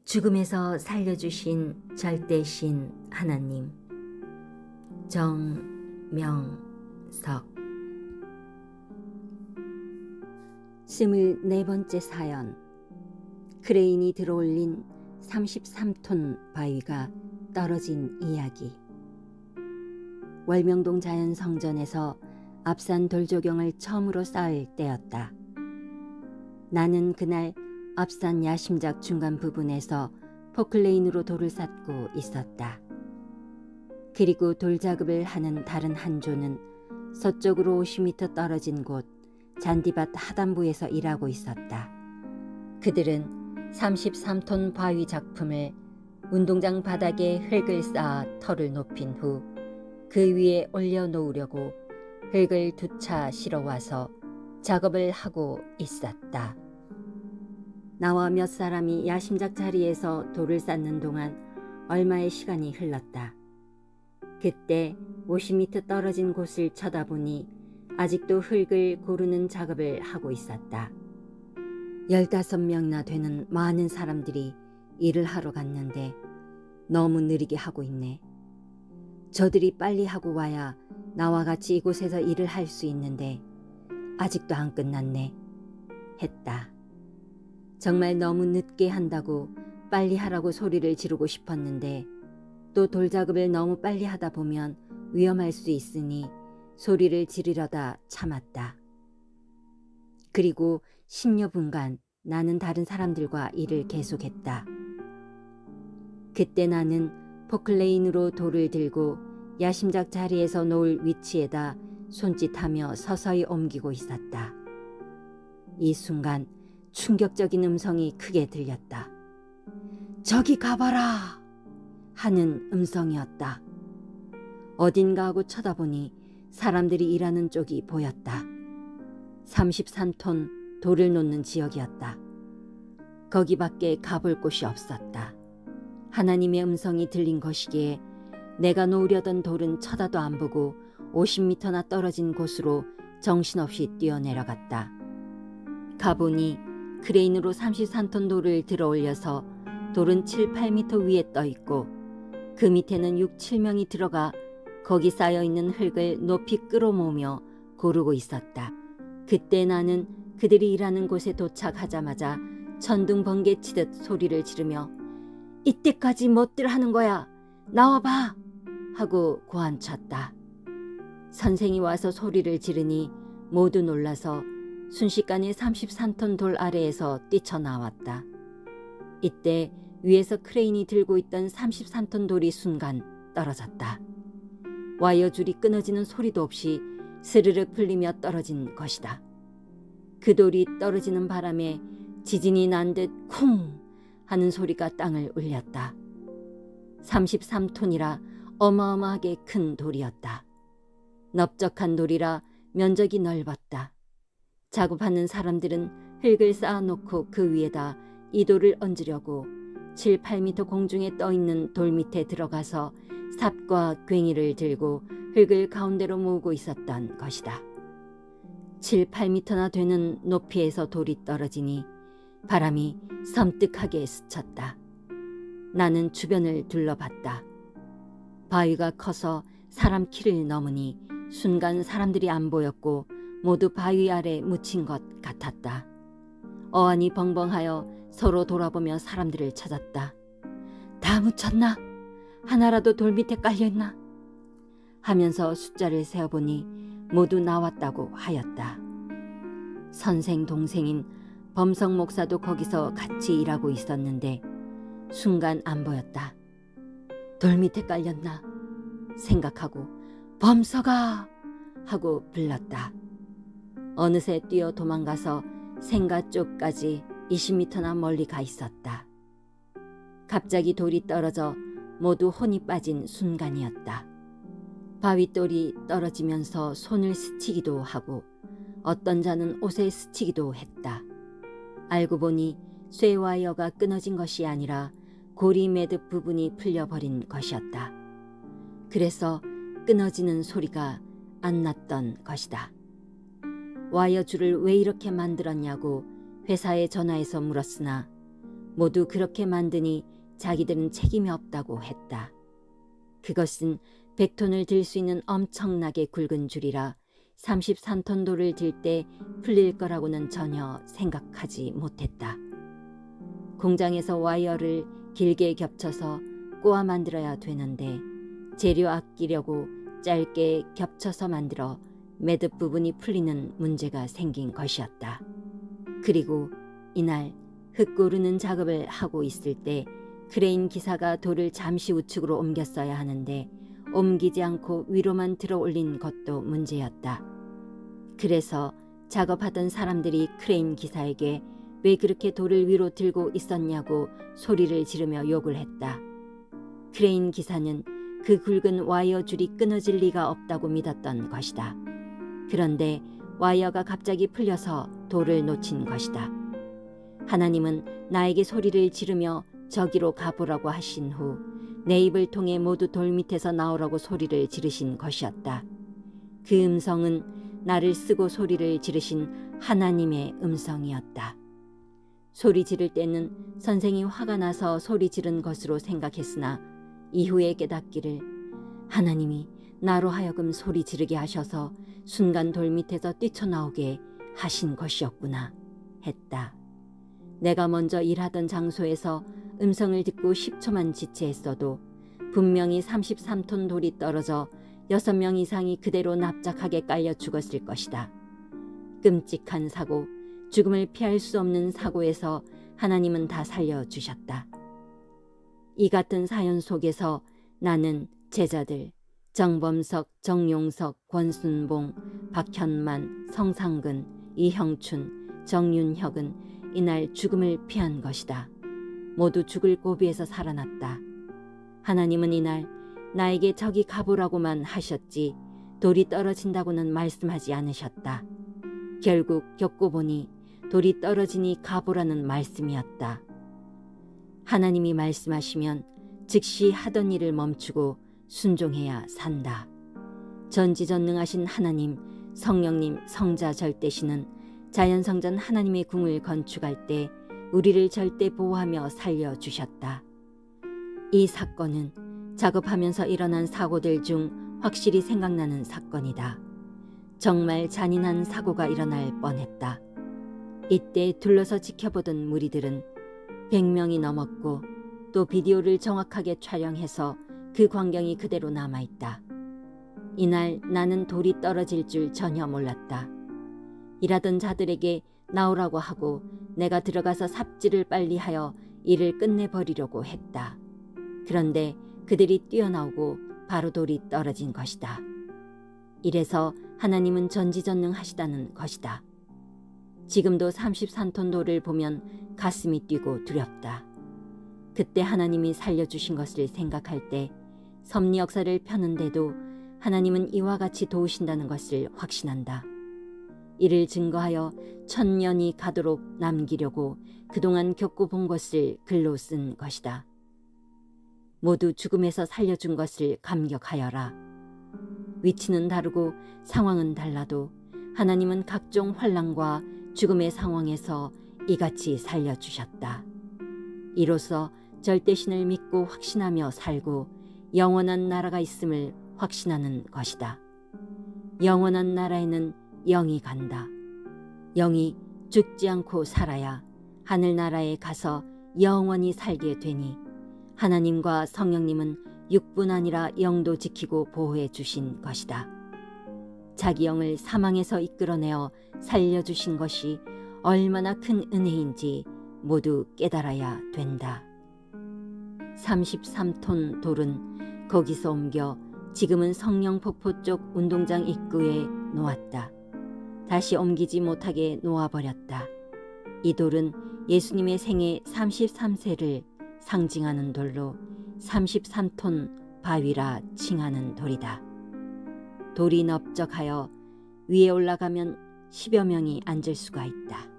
죽음에서 살려주신 절대신 하나님. 정명석. 24번째 사연. 크레인이 들어올린 33톤 바위가 떨어진 이야기. 월명동 자연성전에서 앞산 돌조경을 처음으로 쌓을 때였다. 나는 그날 앞산 야심작 중간 부분에서 포클레인으로 돌을 쌓고 있었다. 그리고 돌 작업을 하는 다른 한 조는 서쪽으로 50m 떨어진 곳 잔디밭 하단부에서 일하고 있었다. 그들은 33톤 바위 작품을 운동장 바닥에 흙을 쌓아 털을 높인 후 그 위에 올려놓으려고 흙을 2차 실어와서 작업을 하고 있었다. 나와 몇 사람이 야심작 자리에서 돌을 쌓는 동안 얼마의 시간이 흘렀다. 그때 50m 떨어진 곳을 쳐다보니 아직도 흙을 고르는 작업을 하고 있었다. 15명이나 되는 많은 사람들이 일을 하러 갔는데 너무 느리게 하고 있네. 저들이 빨리 하고 와야 나와 같이 이곳에서 일을 할 수 있는데 아직도 안 끝났네 했다. 정말 너무 늦게 한다고 빨리 하라고 소리를 지르고 싶었는데 또 돌작업을 너무 빨리 하다 보면 위험할 수 있으니 소리를 지르려다 참았다. 그리고 10여 분간 나는 다른 사람들과 일을 계속했다. 그때 나는 포클레인으로 돌을 들고 야심작 자리에서 놓을 위치에다 손짓하며 서서히 옮기고 있었다. 이 순간 충격적인 음성이 크게 들렸다. 저기 가봐라! 하는 음성이었다. 어딘가 하고 쳐다보니 사람들이 일하는 쪽이 보였다. 33톤 돌을 놓는 지역이었다. 거기밖에 가볼 곳이 없었다. 하나님의 음성이 들린 것이기에 내가 놓으려던 돌은 쳐다도 안 보고 50m나 떨어진 곳으로 정신없이 뛰어내려갔다. 가보니 크레인으로 33톤 돌을 들어 올려서 돌은 7, 8m 위에 떠 있고 그 밑에는 6, 7명이 들어가 거기 쌓여있는 흙을 높이 끌어모으며 고르고 있었다. 그때 나는 그들이 일하는 곳에 도착하자마자 천둥 번개 치듯 소리를 지르며 이때까지 못들 하는 거야. 나와봐! 하고 고함쳤다. 선생이 와서 소리를 지르니 모두 놀라서 순식간에 33톤 돌 아래에서 뛰쳐나왔다. 이때 위에서 크레인이 들고 있던 33톤 돌이 순간 떨어졌다. 와이어줄이 끊어지는 소리도 없이 스르륵 풀리며 떨어진 것이다. 그 돌이 떨어지는 바람에 지진이 난 듯 쿵 하는 소리가 땅을 울렸다. 33톤이라 어마어마하게 큰 돌이었다. 넓적한 돌이라 면적이 넓었다. 작업하는 사람들은 흙을 쌓아놓고 그 위에다 이 돌을 얹으려고 7, 8m 공중에 떠있는 돌 밑에 들어가서 삽과 괭이를 들고 흙을 가운데로 모으고 있었던 것이다. 7, 8m나 되는 높이에서 돌이 떨어지니 바람이 섬뜩하게 스쳤다. 나는 주변을 둘러봤다. 바위가 커서 사람 키를 넘으니 순간 사람들이 안 보였고 모두 바위 아래 묻힌 것 같았다. 어안이 벙벙하여 서로 돌아보며 사람들을 찾았다. 다 묻혔나? 하나라도 돌 밑에 깔려있나? 하면서 숫자를 세어보니 모두 나왔다고 하였다. 선생 동생인 범석 목사도 거기서 같이 일하고 있었는데 순간 안 보였다. 돌 밑에 깔렸나 생각하고 범석아 하고 불렀다. 어느새 뛰어 도망가서 생가 쪽까지 20m나 멀리 가 있었다. 갑자기 돌이 떨어져 모두 혼이 빠진 순간이었다. 바위돌이 떨어지면서 손을 스치기도 하고 어떤 자는 옷에 스치기도 했다. 알고 보니 쇠와이어가 끊어진 것이 아니라 고리 매듭 부분이 풀려버린 것이었다. 그래서 끊어지는 소리가 안 났던 것이다. 와이어 줄을 왜 이렇게 만들었냐고 회사에 전화해서 물었으나 모두 그렇게 만드니 자기들은 책임이 없다고 했다. 그것은 100톤을 들 수 있는 엄청나게 굵은 줄이라 33톤 돌을 들 때 풀릴 거라고는 전혀 생각하지 못했다. 공장에서 와이어를 길게 겹쳐서 꼬아 만들어야 되는데 재료 아끼려고 짧게 겹쳐서 만들어 매듭 부분이 풀리는 문제가 생긴 것이었다. 그리고 이날 흙 고르는 작업을 하고 있을 때 크레인 기사가 돌을 잠시 우측으로 옮겼어야 하는데 옮기지 않고 위로만 들어 올린 것도 문제였다. 그래서 작업하던 사람들이 크레인 기사에게 왜 그렇게 돌을 위로 들고 있었냐고 소리를 지르며 욕을 했다. 크레인 기사는 그 굵은 와이어 줄이 끊어질 리가 없다고 믿었던 것이다. 그런데 와이어가 갑자기 풀려서 돌을 놓친 것이다. 하나님은 나에게 소리를 지르며 저기로 가보라고 하신 후 내 입을 통해 모두 돌 밑에서 나오라고 소리를 지르신 것이었다. 그 음성은 나를 쓰고 소리를 지르신 하나님의 음성이었다. 소리 지를 때는 선생이 화가 나서 소리 지른 것으로 생각했으나 이후에 깨닫기를 하나님이 나로 하여금 소리 지르게 하셔서 순간 돌 밑에서 뛰쳐나오게 하신 것이었구나 했다. 내가 먼저 일하던 장소에서 음성을 듣고 10초만 지체했어도 분명히 33톤 돌이 떨어져 6명 이상이 그대로 납작하게 깔려 죽었을 것이다. 끔찍한 사고, 죽음을 피할 수 없는 사고에서 하나님은 다 살려주셨다. 이 같은 사연 속에서 나는 제자들 정범석, 정용석, 권순봉, 박현만, 성상근, 이형춘, 정윤혁은 이날 죽음을 피한 것이다. 모두 죽을 고비에서 살아났다. 하나님은 이날 나에게 저기 가보라고만 하셨지 돌이 떨어진다고는 말씀하지 않으셨다. 결국 겪고 보니 돌이 떨어지니 가보라는 말씀이었다. 하나님이 말씀하시면 즉시 하던 일을 멈추고 순종해야 산다. 전지전능하신 하나님, 성령님, 성자 절대시는 자연성전 하나님의 궁을 건축할 때 우리를 절대 보호하며 살려주셨다. 이 사건은 작업하면서 일어난 사고들 중 확실히 생각나는 사건이다. 정말 잔인한 사고가 일어날 뻔했다. 이때 둘러서 지켜보던 무리들은 100명이 넘었고 또 비디오를 정확하게 촬영해서 그 광경이 그대로 남아있다. 이날 나는 돌이 떨어질 줄 전혀 몰랐다. 일하던 자들에게 나오라고 하고 내가 들어가서 삽질을 빨리 하여 일을 끝내버리려고 했다. 그런데 그들이 뛰어나오고 바로 돌이 떨어진 것이다. 이래서 하나님은 전지전능하시다는 것이다. 지금도 33톤 돌을 보면 가슴이 뛰고 두렵다. 그때 하나님이 살려주신 것을 생각할 때 섭리 역사를 펴는데도 하나님은 이와 같이 도우신다는 것을 확신한다. 이를 증거하여 1000년이 가도록 남기려고 그동안 겪고 본 것을 글로 쓴 것이다. 모두 죽음에서 살려준 것을 감격하여라. 위치는 다르고 상황은 달라도 하나님은 각종 환난과 죽음의 상황에서 이같이 살려주셨다. 이로써 절대신을 믿고 확신하며 살고 영원한 나라가 있음을 확신하는 것이다. 영원한 나라에는 영이 간다. 영이 죽지 않고 살아야 하늘나라에 가서 영원히 살게 되니 하나님과 성령님은 육뿐 아니라 영도 지키고 보호해 주신 것이다. 자기 영을 사망에서 이끌어내어 살려주신 것이 얼마나 큰 은혜인지 모두 깨달아야 된다. 33톤 돌은 거기서 옮겨 지금은 성령폭포 쪽 운동장 입구에 놓았다. 다시 옮기지 못하게 놓아버렸다. 이 돌은 예수님의 생애 33세를 상징하는 돌로 33톤 바위라 칭하는 돌이다. 돌이 넓적하여 위에 올라가면 10여 명이 앉을 수가 있다.